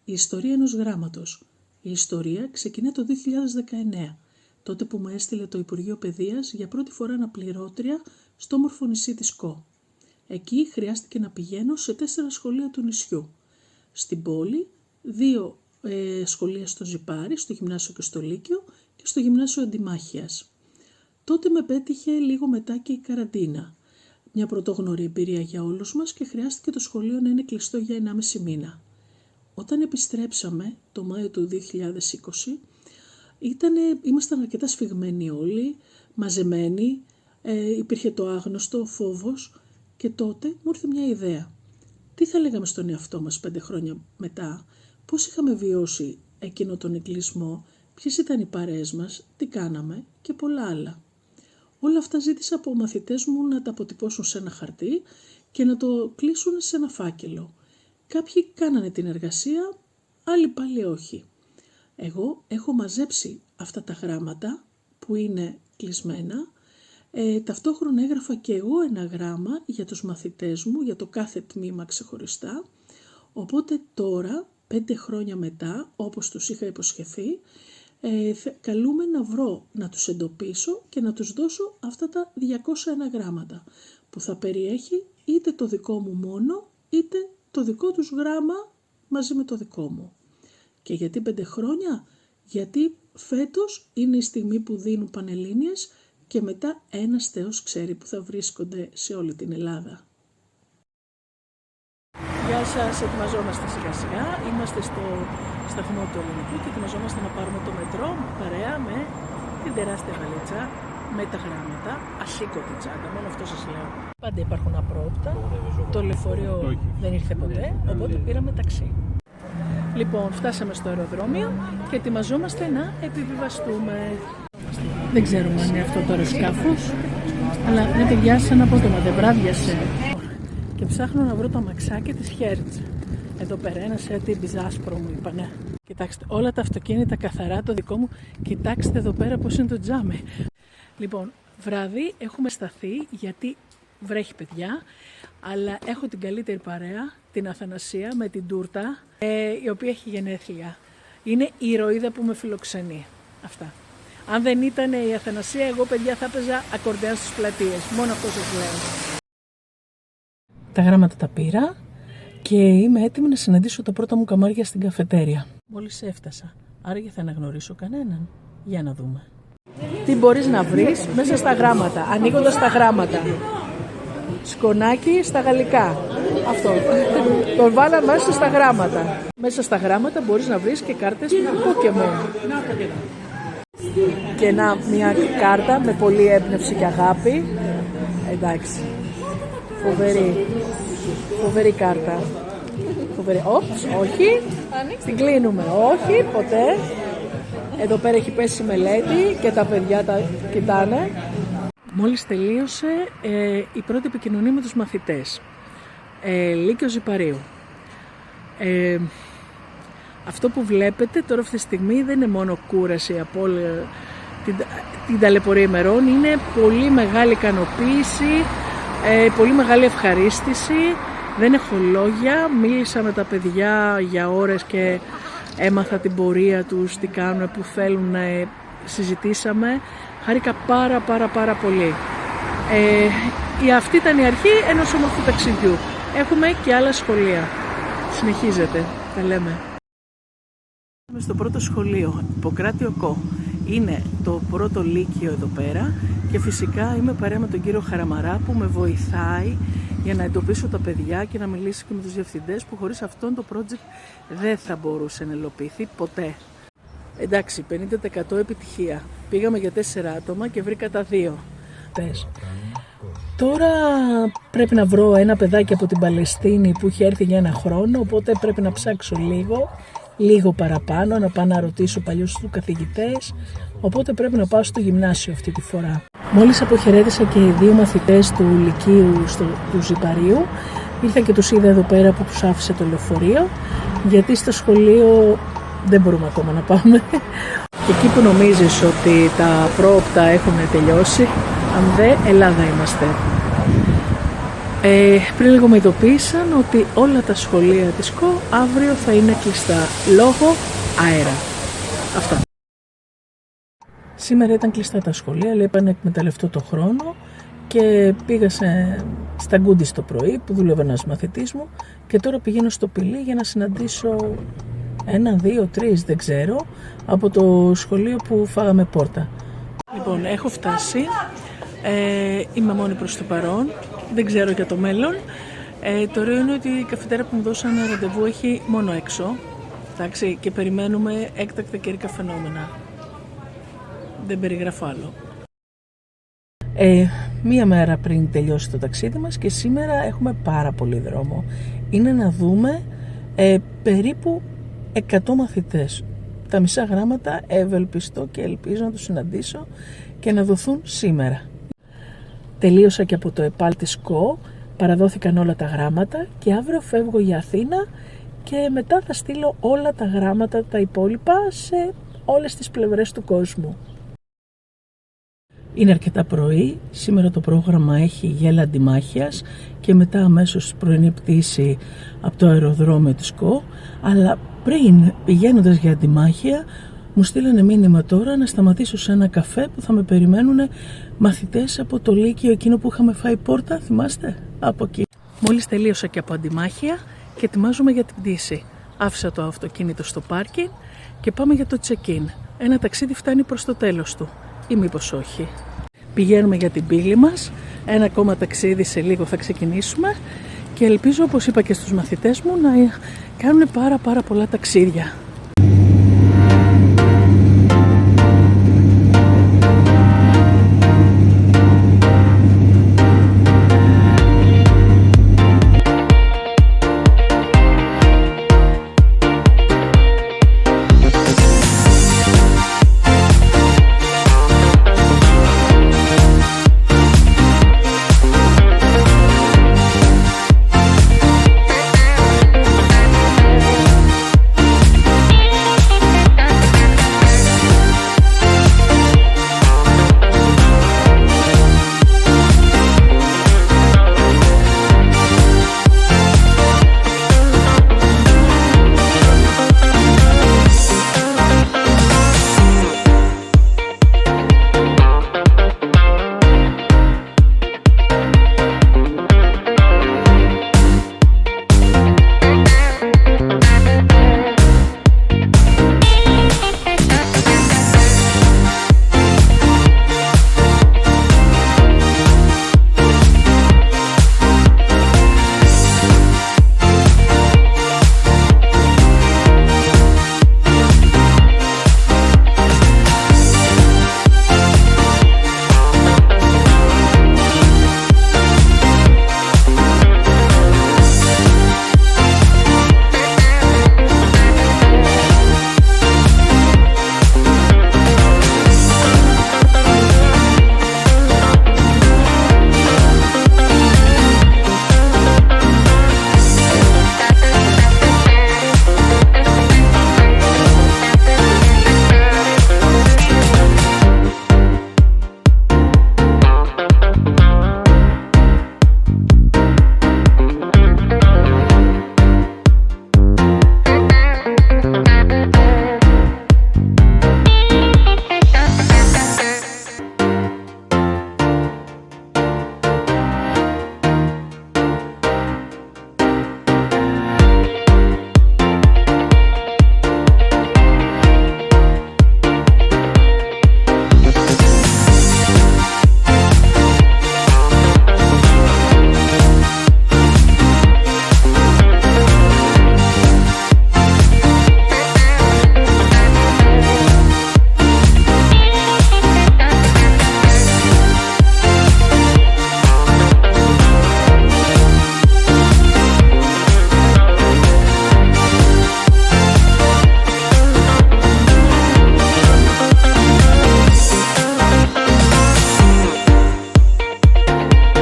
Η ιστορία ενός γράμματος. Η ιστορία ξεκινά το 2019, τότε που με έστειλε το Υπουργείο Παιδείας για πρώτη φορά αναπληρώτρια στο όμορφο νησί της Κο. Εκεί χρειάστηκε να πηγαίνω σε 4 σχολεία του νησιού. Στην πόλη, 2 σχολεία στο Ζιπάρι, στο γυμνάσιο και στο Λύκειο και στο γυμνάσιο Αντιμάχειας. Τότε με πέτυχε λίγο μετά και η καραντίνα. Μια πρωτόγνωρη εμπειρία για όλους μας και χρειάστηκε το σχολείο να είναι κλειστό για 1,5 μήνα. Όταν επιστρέψαμε το Μάιο του 2020, ήμασταν αρκετά σφιγμένοι όλοι, μαζεμένοι, υπήρχε το άγνωστο, ο φόβος και τότε μου ήρθε μια ιδέα. Τι θα λέγαμε στον εαυτό μας 5 χρόνια μετά, πώς είχαμε βιώσει εκείνο τον εγκλεισμό, ποιες ήταν οι παρέες μας, τι κάναμε και πολλά άλλα. Όλα αυτά ζήτησα από μαθητές μου να τα αποτυπώσουν σε ένα χαρτί και να το κλείσουν σε ένα φάκελο. Κάποιοι κάνανε την εργασία, άλλοι πάλι όχι. Εγώ έχω μαζέψει αυτά τα γράμματα που είναι κλεισμένα. Ταυτόχρονα έγραφα και εγώ ένα γράμμα για τους μαθητές μου, για το κάθε τμήμα ξεχωριστά. Οπότε τώρα, 5 χρόνια μετά, όπως τους είχα υποσχεθεί, καλούμε να τους εντοπίσω και να τους δώσω αυτά τα 201 γράμματα που θα περιέχει είτε το δικό μου μόνο, είτε το δικό τους γράμμα μαζί με το δικό μου. Και γιατί 5 χρόνια? Γιατί φέτος είναι η στιγμή που δίνουν πανελλήνιες και μετά ένας Θεός ξέρει που θα βρίσκονται σε όλη την Ελλάδα. Γεια σας, ετοιμαζόμαστε σιγά σιγά. Είμαστε στο σταθμό του Ελληνικού και ετοιμαζόμαστε να πάρουμε το μετρό παρέα με την τεράστια βαλίτσα, με τα γράμματα, ασήκωτη τσάντα, μόνο αυτό σας λέω. Πάντα υπάρχουν απρόοπτα, το λεωφορείο δεν ήρθε ποτέ, οπότε πήραμε ταξί. Λοιπόν, φτάσαμε στο αεροδρόμιο και ετοιμαζόμαστε να επιβιβαστούμε. Δεν ξέρουμε αν είναι αυτό το αεροσκάφος, αλλά ναι παιδιά, σαν απότομα δεν βράδιασε. Και ψάχνω να βρω το αμαξάκι της Hertz. Εδώ πέρα ένα σετ μπιζάσπρο μου είπανε. Κοιτάξτε, όλα τα αυτοκίνητα καθαρά, το δικό μου. Κοιτάξτε εδώ πέρα πώς είναι το τζάμι. Λοιπόν, βράδυ έχουμε σταθεί γιατί βρέχει παιδιά, αλλά έχω την καλύτερη παρέα, την Αθανασία με την τούρτα, η οποία έχει γενέθλια. Είναι η ηρωίδα που με φιλοξενεί. Αυτά. Αν δεν ήταν η Αθανασία, εγώ παιδιά θα έπαιζα ακορντεάν στις πλατείες. Μόνο αυτό σας λέω. Τα γράμματα τα πήρα και είμαι έτοιμη να συναντήσω τα πρώτα μου καμάρια στην καφετέρια. Μόλις έφτασα, άραγε θα αναγνωρίσω κανέναν. Για να δούμε. Τι μπορείς να βρεις μέσα στα γράμματα, ανοίγοντας τα γράμματα. Σκονάκι στα γαλλικά. Αυτό. Το βάλα μέσα στα γράμματα. Μέσα στα γράμματα μπορείς να βρεις και κάρτες Pokemon. Και μια κάρτα με πολλή έμπνευση και αγάπη. Εντάξει. Φοβερή κάρτα. Όψ, όχι. Την κλείνουμε. Όχι, ποτέ. Εδώ πέρα έχει πέσει μελέτη και τα παιδιά τα κοιτάνε. Μόλις τελείωσε η πρώτη επικοινωνία με τους μαθητές. Λύκειο Ζιπαρίου. Αυτό που βλέπετε τώρα αυτή τη στιγμή δεν είναι μόνο κούραση από όλη την ταλαιπωρία ημερών. Είναι πολύ μεγάλη ικανοποίηση, πολύ μεγάλη ευχαρίστηση. Δεν έχω λόγια. Μίλησα με τα παιδιά για ώρες και έμαθα την πορεία τους, τι κάνουν, που θέλουν, συζητήσαμε. Χάρηκα πάρα πολύ. Αυτή ήταν η αρχή ενός όμορφου ταξιδιού. Έχουμε και άλλα σχολεία. Συνεχίζεται, τα λέμε. Είμαι στο πρώτο σχολείο, Ιπποκράτιο Κο. Είναι το πρώτο λύκειο εδώ πέρα και φυσικά είμαι παρέα με τον κύριο Χαραμαρά που με βοηθάει για να εντοπίσω τα παιδιά και να μιλήσω και με τους διευθυντές που χωρίς αυτόν το project δεν θα μπορούσε να υλοποιηθεί ποτέ. Εντάξει, 50% επιτυχία. Πήγαμε για 4 άτομα και βρήκα τα 2. Τώρα πρέπει να βρω ένα παιδάκι από την Παλαιστίνη που είχε έρθει για 1 χρόνο, οπότε πρέπει να ψάξω λίγο παραπάνω, να πάω να ρωτήσω παλιούς του καθηγητές, οπότε πρέπει να πάω στο γυμνάσιο αυτή τη φορά. Μόλις αποχαιρέτησα και οι 2 μαθητές του Λυκείου του Ζιπαρίου, ήρθα και τους είδα εδώ πέρα που τους άφησε το λεωφορείο, γιατί στο σχολείο δεν μπορούμε ακόμα να πάμε. Και εκεί που νομίζεις ότι τα πρόοπτα έχουν τελειώσει, αν δε, Ελλάδα είμαστε. Πριν λίγο με ειδοποίησαν ότι όλα τα σχολεία της ΚΟ αύριο θα είναι κλειστά λόγω αέρα. Αυτά. Σήμερα ήταν κλειστά τα σχολεία, λέει είπα να εκμεταλλευτώ το χρόνο και πήγα στα Γκούντις το πρωί που δούλευε ένας μαθητής μου και τώρα πηγαίνω στο Πηλί για να συναντήσω 1, 2, 3, δεν ξέρω, από το σχολείο που φάγαμε πόρτα. Λοιπόν, έχω φτάσει, είμαι μόνη προς το παρόν, δεν ξέρω για το μέλλον. Το ωραίο είναι ότι η καφετέρα που μου δώσανε ραντεβού έχει μόνο έξω, εντάξει, και περιμένουμε έκτακτα καιρικά φαινόμενα. Δεν περιγράφω άλλο. Μία μέρα πριν τελειώσει το ταξίδι μας και σήμερα έχουμε πάρα πολύ δρόμο. Είναι να δούμε περίπου 100 μαθητές. Τα μισά γράμματα ευελπιστώ και ελπίζω να τους συναντήσω και να δοθούν σήμερα. Τελείωσα και από το ΕΠΑΛ της ΚΟ, παραδόθηκαν όλα τα γράμματα και αύριο φεύγω για Αθήνα και μετά θα στείλω όλα τα γράμματα τα υπόλοιπα σε όλες τις πλευρές του κόσμου. Είναι αρκετά πρωί, σήμερα το πρόγραμμα έχει γέλα αντιμάχειας και μετά αμέσως πρωινή πτήση από το αεροδρόμιο της ΚΟ, αλλά πριν πηγαίνοντας για αντιμάχεια μου στείλανε μήνυμα τώρα να σταματήσω σε ένα καφέ που θα με περιμένουν μαθητές από το Λύκειο εκείνο που είχαμε φάει πόρτα, θυμάστε, από εκεί. Μόλις τελείωσα και από αντιμάχεια και ετοιμάζομαι για την πτήση. Άφησα το αυτοκίνητο στο πάρκινγκ και πάμε για το check-in. Ένα ταξίδι φτάνει προς το τέλος του. Ή μήπως όχι. Πηγαίνουμε για την πύλη μας, ένα ακόμα ταξίδι σε λίγο θα ξεκινήσουμε και ελπίζω, όπως είπα και στους μαθητές μου, να κάνουν πάρα πολλά ταξίδια.